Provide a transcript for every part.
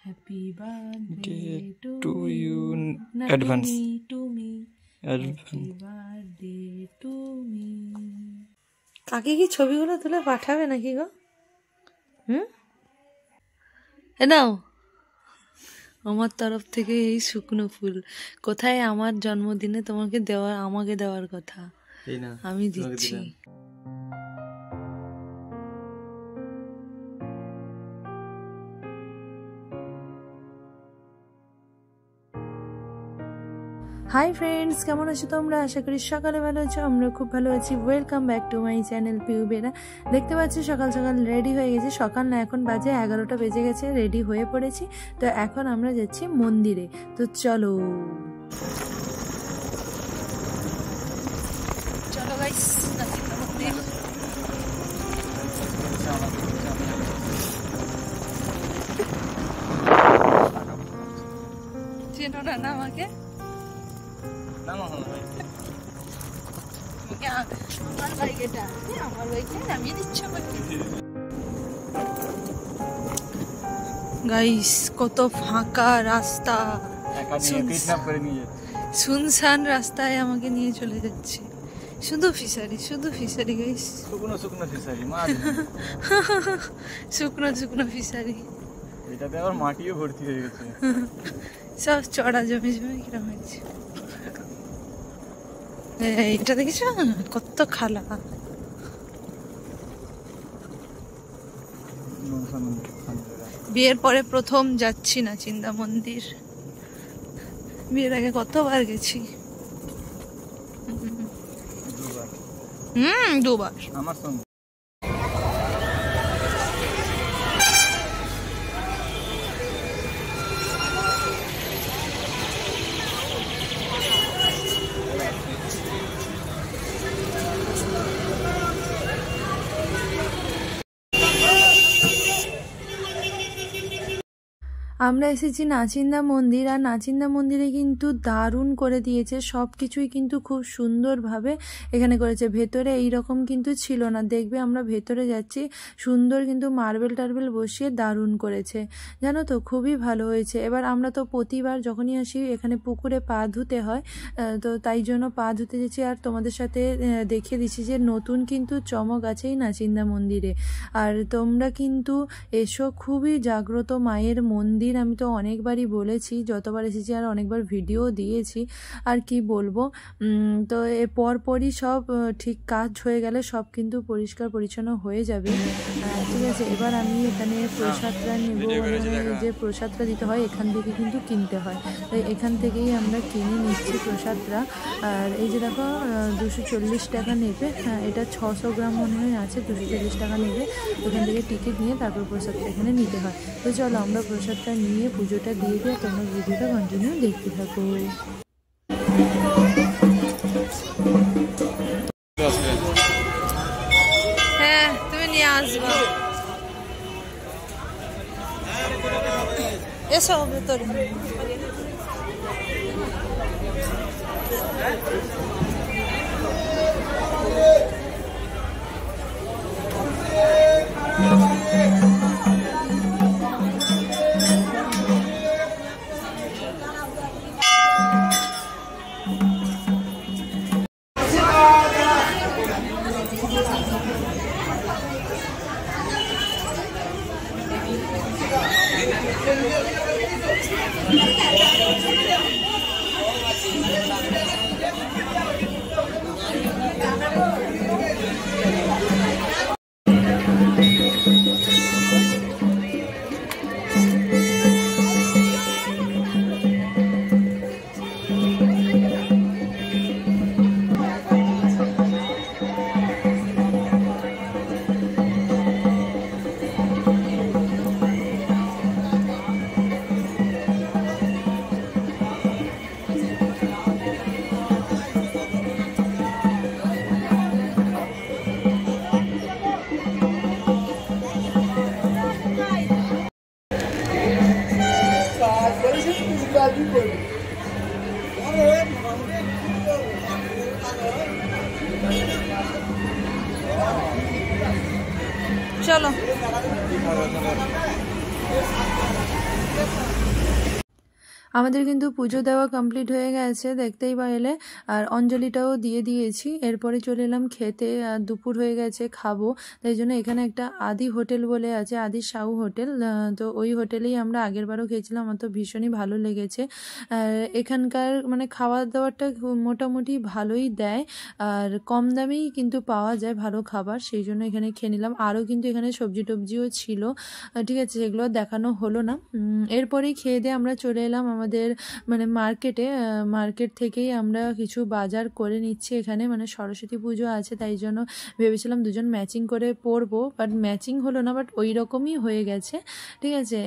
Happy birthday to you না advance to me happy birthday to me. কাকে কি ছবিগুলো তুলে পাঠাবে নাকি গো? নাও আমার তরফ থেকে এই শুকনো ফুল। কোথায় আমার জন্মদিনে তোমাকে দেওয়ার, আমাকে দেওয়ার কথা, আমি দিচ্ছি। হাই ফ্রেন্ডস, কেমন আছো তোমরা? আশা করি সকালে ভালো আছো, আমরা খুব ভালো আছি। Welcome back to my channel Piu Bera. দেখতে পাচ্ছি সকাল সকাল রেডি হয়ে গেছি। সকাল না, এখন বাজে 11টা বেজে গেছে। রেডি হয়ে পড়েছি। তো এখন আমরা যাচ্ছি মন্দিরে। তো চলো চলো গাইস, চেনো না আমাকে? গাইস কত ফাঁকা রাস্তা, শুনশান রাস্তায় আমাকে নিয়ে চলে যাচ্ছে। শুধু ফিশারি, শুধু ফিশারি গাইস, শুকনো শুকনো ফিশারি, শুকনো শুকনো ফিশারি। এটাতে আবার মাটিও ভর্তি হয়ে গেছে, সব চড়া জমে জমে কিরম হয়েছে। এটা দেখেছ কত খালা। বিয়ের পরে প্রথম যাচ্ছি নাচিন্দা মন্দির। বিয়ের আগে কতবার গেছি, দুবার আমার সঙ্গে। আমরা এসেছি নাচিন্দা মন্দির। আর নাচিন্দা মন্দিরে কিন্তু দারুণ করে দিয়েছে, সব কিছুই কিন্তু খুব সুন্দরভাবে এখানে করেছে। ভেতরে এইরকম কিন্তু ছিল না, দেখবে আমরা ভেতরে যাচ্ছি, সুন্দর কিন্তু মার্বেল টার্বেল বসিয়ে দারুণ করেছে, জানো তো, খুবই ভালো হয়েছে। এবার আমরা তো প্রতিবার যখনই আসি এখানে পুকুরে পা ধুতে হয়, তো তাই জন্য পা ধুতে যাচ্ছি। আর তোমাদের সাথে দেখিয়ে দিচ্ছি যে নতুন কিন্তু চমক আছে এই নাচিন্দা মন্দিরে। আর তোমরা কিন্তু এসো, খুবই জাগ্রত মায়ের মন্দির। আমি তো অনেকবারই বলেছি, যতবার এসেছি, আর অনেকবার ভিডিও দিয়েছি। আর কি বলবো, তো এর পরপরই সব ঠিক কাজ হয়ে গেলে সব কিন্তু পরিষ্কার পরিচ্ছন্ন হয়ে যাবে, ঠিক আছে। এবার আমি এখানে প্রসাদটা নেব, যে প্রসাদটা দিতে হয় এখান থেকে কিন্তু কিনতে হয়, তাই এখান থেকেই আমরা কিনে নিচ্ছি প্রসাদটা। আর এই যে দেখো 240 টাকা নেবে, হ্যাঁ এটা 600 গ্রাম মনে হয় আছে, 240 টাকা নেবে। ওখান থেকে টিকিট নিয়ে তারপর প্রসাদটা এখানে নিতে হয়। তো চলো আমরা প্রসাদটা নিয়ে পুজোটা দিয়ে দিয়ে তোমরা ভিডিওটা কন্টিনিউ দেখতে থাকো। হ্যাঁ তুমি নিয়ে আসবা, এসো ভেতরে। চলো আমাদের কিন্তু পুজো দেওয়া কমপ্লিট হয়ে গেছে দেখতেই পাইলে, আর অঞ্জলিটাও দিয়ে দিয়েছি। এরপরে চলে এলাম খেতে, আর দুপুর হয়ে গেছে, খাবো। তাই জন্য এখানে একটা আদি হোটেল বলে আছে, আদি সাউ হোটেল, তো ওই হোটেলেই আমরা আগেরবারও খেয়েছিলাম, আমার তো ভীষণই ভালো লেগেছে। এখানকার মানে খাওয়া দাওয়াটা মোটামুটি ভালোই দেয়, আর কম দামেই কিন্তু পাওয়া যায় ভালো খাবার, সেই জন্য এখানে খেয়ে নিলাম। আরও কিন্তু এখানে সবজি টবজিও ছিল, ঠিক আছে, সেগুলো দেখানো হলো না। এরপরেই খেয়ে দিয়ে আমরা চলে এলাম আমাদের মানে মার্কেটে। মার্কেট থেকেই আমরা কিছু বাজার করে নিচ্ছি এখানে, মানে সরস্বতী পুজো আছে তাই জন্য ভেবেছিলাম দুজন ম্যাচিং করে পরবো, বাট ম্যাচিং হলো না, বাট ওই রকমই হয়ে গেছে, ঠিক আছে।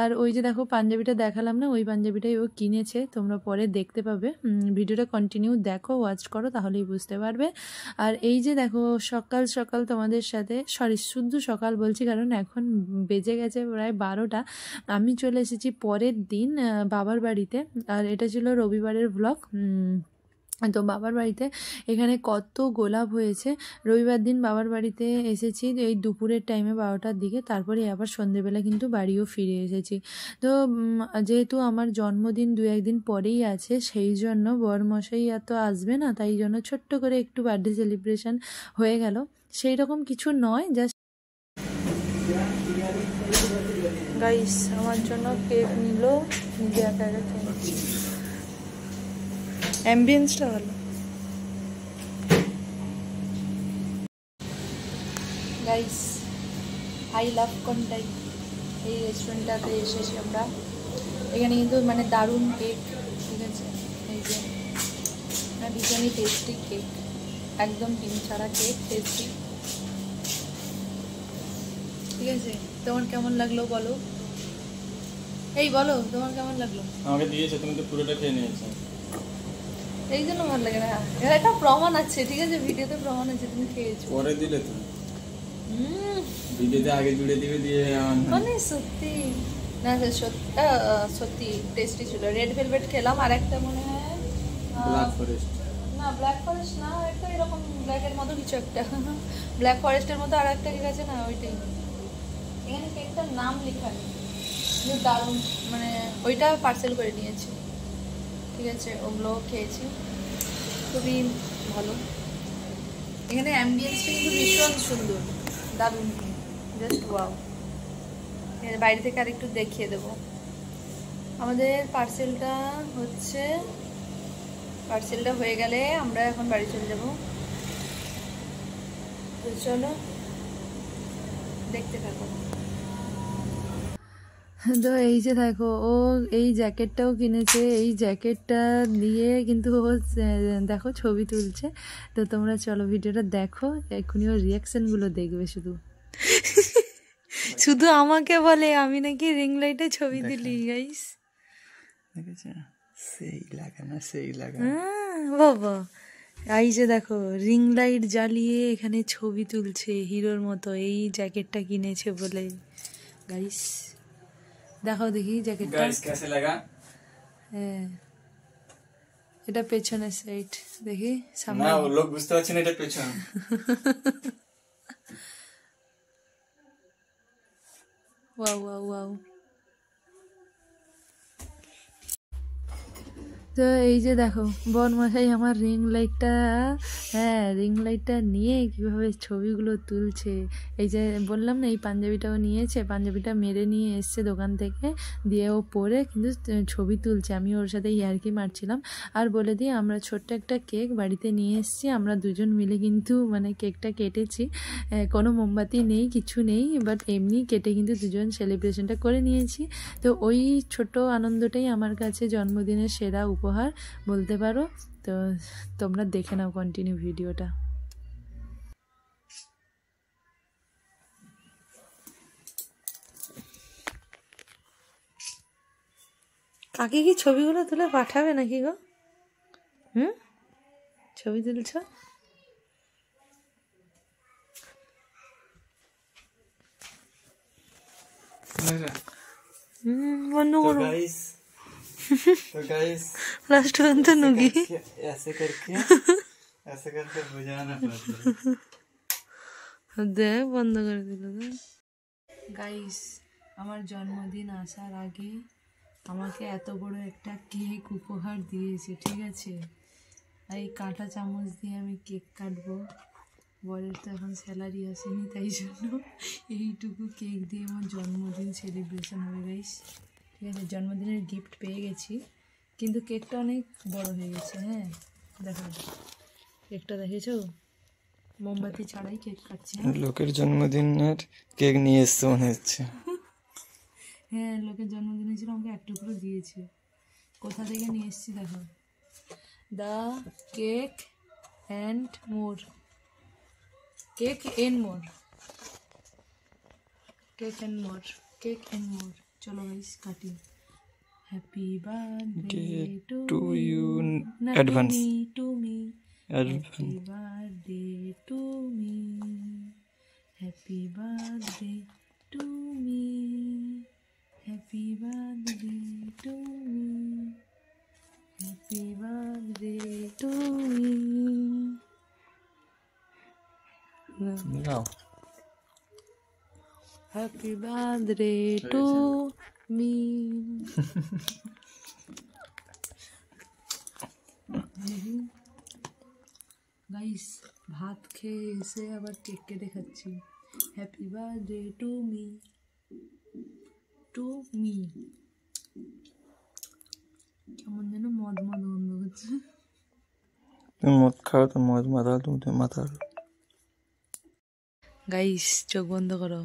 আর ওই যে দেখো পাঞ্জাবিটা দেখালাম না, ওই পাঞ্জাবিটাই ও কিনেছে, তোমরা পরে দেখতে পাবে। ভিডিওটা কন্টিনিউ দেখো, ওয়াচ করো, তাহলেই বুঝতে পারবে। আর এই যে দেখো সকাল সকাল তোমাদের সাথে, শুদ্ধ সকাল বলছি কারণ এখন বেজে গেছে প্রায় 12টা। আমি চলে এসেছি পরের দিন বাবার বাড়িতে, আর এটা ছিল রবিবারের ব্লগ। তো বাবার বাড়িতে এখানে কত গোলাপ হয়েছে। রবিবার দিন বাবার বাড়িতে এসেছি এই দুপুরের টাইমে 12টার দিকে, তারপরে আবার সন্ধেবেলা কিন্তু বাড়িও ফিরে এসেছি। তো যেহেতু আমার জন্মদিন 2-1 দিন পরেই আছে, সেই জন্য বরমশাই এত আসবে না, তাই জন্য ছোট্ট করে একটু বার্থডে সেলিব্রেশন হয়ে গেল। সেই রকম কিছু নয়, জাস্ট গাইস আমার জন্য কেক নিল, নিজে একা একা খেয়ে নিচ্ছি। অ্যাম্বিয়েন্সটা ভালো। গাইস আই লাভ কোনটাই, এই রেস্টুরেন্টটাতে এসেছি আমরা। এখানে কিন্তু মানে দারুণ কেক, ঠিক আছে, এই যে ভীষণই টেস্টি কেক, একদম ডিম ছাড়া কেক, টেস্টি, ঠিক আছে। তোমার কেমন লাগলো বলো, এই বলো তোমার কেমন লাগলো? আমাকে দিয়েছে, তুমি তো পুরোটা খেয়ে নিয়েছো, এই জন্য ভালো লাগে না। এর একটা প্রমাণ আছে, ঠিক আছে, ভিডিওতে প্রমাণ আছে তুমি খেয়েছো। পরে দিলে তো ভিডিওতে আগে জুড়ে দিবে দিয়ে মানে সত্যি না, সত্যি টেস্টি ছিল। রেড ভেলভেট খেলাম, আর একটা মনে হয় ব্ল্যাক ফরেস্ট, না ব্ল্যাক ফরেস্ট না, একটা এরকম ব্ল্যাকের মতো কিছু একটা, ব্ল্যাক ফরেস্টের মতো আর একটা কেক আছে না, ওইটাই। এখানে কেকটার নাম লেখা নেই, কিন্তু দারুণ, মানে ওইটা পার্সেল করে নিয়েছি, ঠিক আছে, ওগুলো খেয়েছি, খুবই ভালো। এখানে অ্যাম্বিয়েন্সটা কিন্তু ভীষণ সুন্দর, দারুণ, জাস্ট ওয়াও। বাইরে থেকে আর একটু দেখিয়ে দেবো। আমাদের পার্সেলটা হয়ে গেলে আমরা এখন বাড়ি চলে যাব। তো চলো দেখতে থাকো। তো এই যে দেখো ও এই জ্যাকেটটাও কিনেছে, এই জ্যাকেটটা দিয়ে কিন্তু ও দেখো ছবি তুলছে। তো তোমরা চলো ভিডিওটা দেখো, এক্ষুনি ওর রিয়াকশনগুলো দেখবে। শুধু আমাকে বলে আমি নাকি রিং লাইটে ছবি তুলি, গাইস দেখেছো, সেই লাগা না, সেই লাগা বাবা। এই যে দেখো রিং লাইট জ্বালিয়ে এখানে ছবি তুলছে হিরোর মতো, এই জ্যাকেটটা কিনেছে বলে। গাইস দেখো দেখি জ্যাকেটটা, গাইস কেমন লাগা? হ্যাঁ এটা পেছনের সাইড, দেখি সামনে না ও লোক বুঝতে পারছে না এটা পেছন। Wow wow wow. তো এই যে দেখো বরমশাই আমার রিং লাইটটা, হ্যাঁ রিং লাইটটা নিয়ে কীভাবে ছবিগুলো তুলছে। এই যে বললাম না এই পাঞ্জাবিটাও নিয়েছে, পাঞ্জাবিটা মেরে নিয়ে এসছে দোকান থেকে, দিয়ে ও পরে কিন্তু ছবি তুলছে। আমি ওর সাথে ইয়ার্কি মারছিলাম। আর বলে দিই আমরা ছোট্ট একটা কেক বাড়িতে নিয়ে এসেছি, আমরা দুজন মিলে কিন্তু মানে কেকটা কেটেছি, কোনো মোমবাতি নেই কিছু নেই, বাট এমনি কেটে কিন্তু দুজন সেলিব্রেশনটা করে নিয়েছি। তো ওই ছোট আনন্দটাই আমার কাছে জন্মদিনের সেরা উপহার বলতে পারো। তো তোমরা দেখে নাও কন্টিনিউ ভিডিওটা। কাকে কি ছবিগুলো তুলে পাঠাবে নাকি গো? ছবি তুলছ? বন্ধ করো। तो गाइस लास्ट पर्यंत नुगी ऐसे करके बुझाना पड़ता दे, बंद कर दिल। गाइस আমার জন্মদিন আসার আগে আমাকে এত বড় একটা কেক উপহার দিয়েছে, ঠিক আছে। এই কাঁটা চামচ দিয়ে আমি কেক কাটবো। বরের তো এখন স্যালারি আসেনি, তাই জন্য এইটুকু কেক দিয়ে আমার জন্মদিন সেলিব্রেশন হবে গাইস, ঠিক আছে। জন্মদিনের গিফট পেয়ে গেছি, কিন্তু কেকটা অনেক বড় হয়ে গেছে। হ্যাঁ দেখো কেকটা, দেখেছো? মোমবাতি ছাড়াই কেক কাটছে। লোকের জন্মদিনের কেক নিয়ে এসছে মনে হচ্ছে। হ্যাঁ লোকের জন্মদিনে ছিল, আমাকে এক টুকরো দিয়েছে। কোথা থেকে নিয়ে এসেছি দেখো, the cake and more, cake and more, cake and more, cake and more. চলো গাইস কাটি। Happy birthday to you, advance to me, happy birthday to me, happy birthday to me, happy birthday to me, happy birthday to me. Happy birthday to me. Guys ভাত খেয়ে এসে আবার cake কেটে খাচ্ছি। Happy birthday to me, to me. কেমন যেন মদ মদ গন্ধ করছে। তুমি মদ খাও তো, মদ মাতাল, তুমি তো মাতাল। গাইস চোখ বন্ধ করো,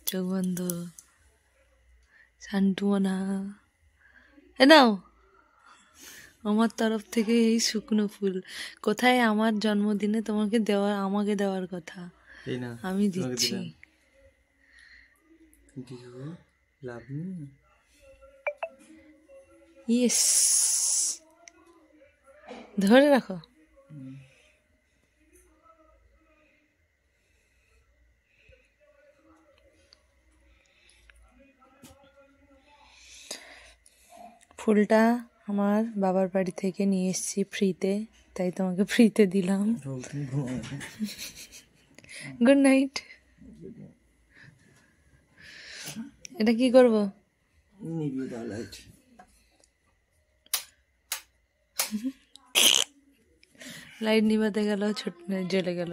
চোখ বন্ধ। শান্টুমনা এ নাও আমার তরফ থেকে এই শুকনো ফুল। কোথায় আমার জন্মদিনে তোমাকে দেওয়ার, আমাকে দেওয়ার কথা, আমি দিচ্ছি। ইয়েস, ধরে রাখো। ফুলটা আমার বাবার বাড়ি থেকে নিয়ে এসেছি ফ্রিতে, তাই তোমাকে ফ্রিতে দিলাম। Good night. এটা কি করবো? লাইট নিভাতে গেল, ছোট জ্বলে গেল।